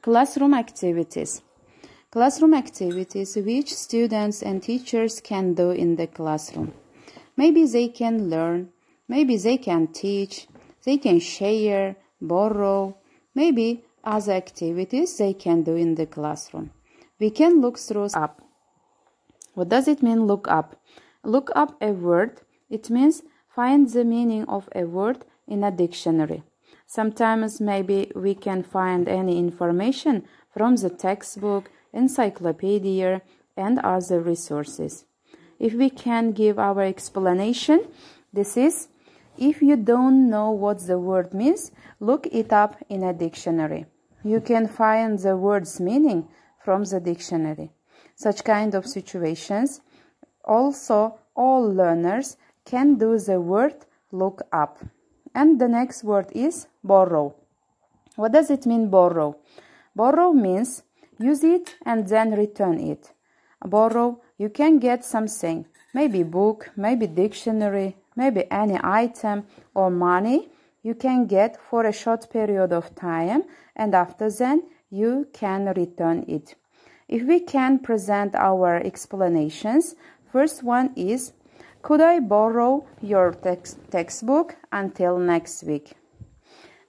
Classroom activities. Classroom activities which students and teachers can do in the classroom. Maybe they can learn, maybe they can teach, they can share, borrow, maybe other activities they can do in the classroom. We can look through up. What does it mean, look up? Look up a word. It means find the meaning of a word in a dictionary. Sometimes maybe we can find any information from the textbook, encyclopedia, and other resources. If we can give our explanation, this is, if you don't know what the word means, look it up in a dictionary. You can find the word's meaning from the dictionary. Such kind of situations, also all learners can do the word look up. And the next word is borrow. What does it mean, borrow? Borrow means use it and then return it. Borrow, you can get something, maybe book, maybe dictionary, maybe any item or money you can get for a short period of time, and after then you can return it. If we can present our explanations, first one is, could I borrow your textbook until next week?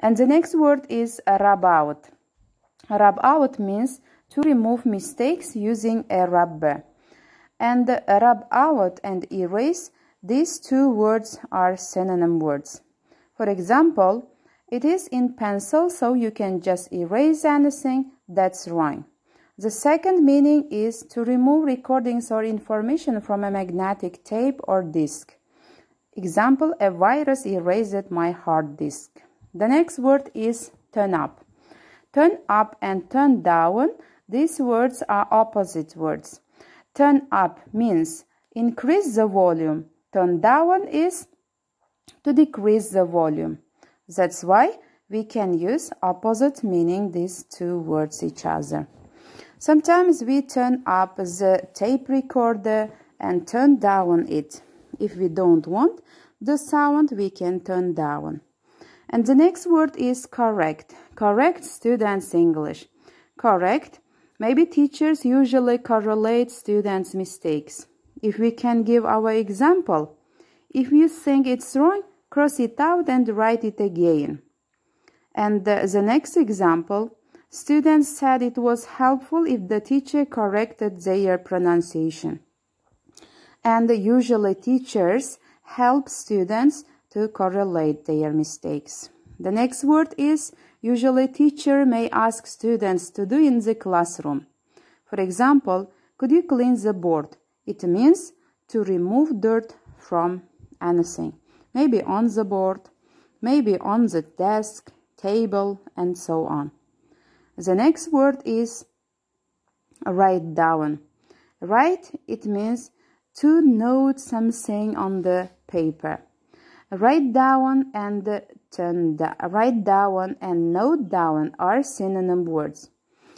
And the next word is rub out. Rub out means to remove mistakes using a rubber. And rub out and erase, these two words are synonym words. For example, it is in pencil, so you can just erase anything that's wrong. The second meaning is to remove recordings or information from a magnetic tape or disk. Example, a virus erased my hard disk. The next word is turn up. Turn up and turn down, these words are opposite words. Turn up means increase the volume. Turn down is to decrease the volume. That's why we can use opposite meaning these two words each other. Sometimes we turn up the tape recorder and turn down it. If we don't want the sound, we can turn down. And the next word is correct. Correct students' English. Correct. Maybe teachers usually correlate students' mistakes. If we can give our example, if you think it's wrong, cross it out and write it again. And the next example, students said it was helpful if the teacher corrected their pronunciation. And usually teachers help students to correlate their mistakes. The next word is usually teacher may ask students to do in the classroom. For example, could you clean the board? It means to remove dirt from anything. Maybe on the board, maybe on the desk, table, and so on. The next word is write down. Write, it means to note something on the paper. Write down and note down are synonym words.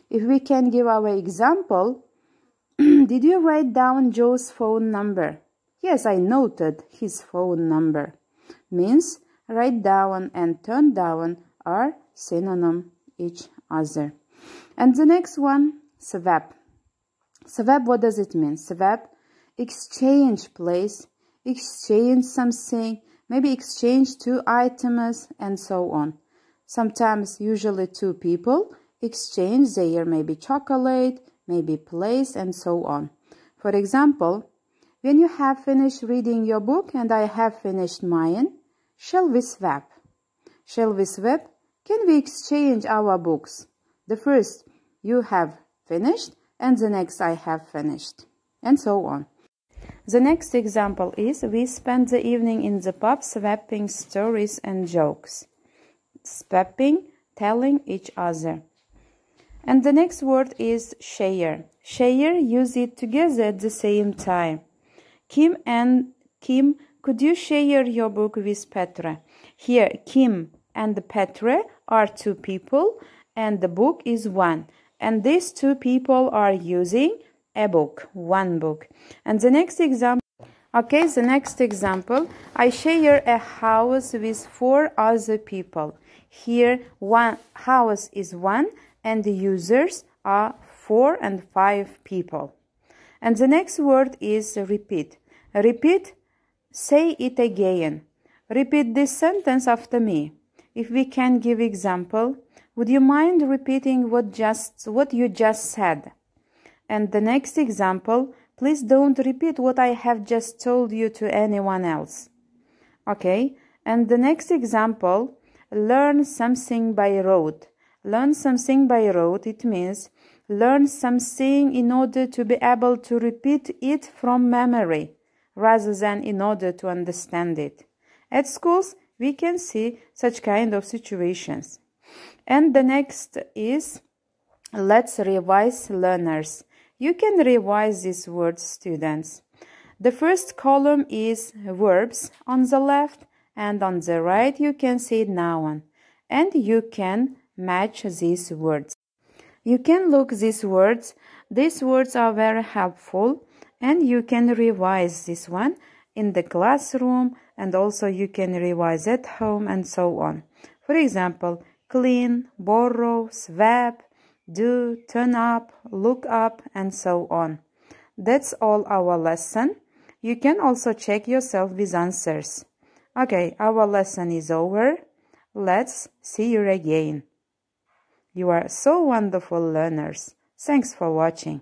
If we can give our example, did you write down Joe's phone number? Yes, I noted his phone number. Means write down and turn down are synonym each other. And the next one, swap. Swap, what does it mean? Swap, exchange place, exchange something, maybe exchange two items, and so on. Sometimes, usually two people exchange their maybe chocolate, maybe place, and so on. For example, when you have finished reading your book and I have finished mine, shall we swap? Shall we swap? Can we exchange our books? The first you have finished and the next I have finished, and so on. The next example is we spent the evening in the pub swapping stories and jokes. Swapping, telling each other. And the next word is share. Share, use it together at the same time. Kim, could you share your book with Petra? Here, Kim and Petra are two people and the book is one. And these two people are using a book, one book. And the next example, I share a house with 4 other people. Here, one house is one and the users are 4 and 5 people. And the next word is repeat. Repeat, say it again. Repeat this sentence after me. If we can give example, would you mind repeating what you just said? And the next example, please don't repeat what I have just told you to anyone else. Okay? And the next example, learn something by rote. Learn something by rote, it means learn something in order to be able to repeat it from memory, rather than in order to understand it. At schools, we can see such kind of situations. And the next is, let's revise learners. You can revise these words, students. The first column is verbs on the left, and on the right you can see noun. And you can match these words. You can look these words. These words are very helpful, and you can revise this one in the classroom, and also you can revise at home and so on. For example, clean, borrow, swap, do, turn up, look up, and so on. That's all our lesson. You can also check yourself with answers. Okay, our lesson is over. Let's see you again. You are so wonderful learners. Thanks for watching.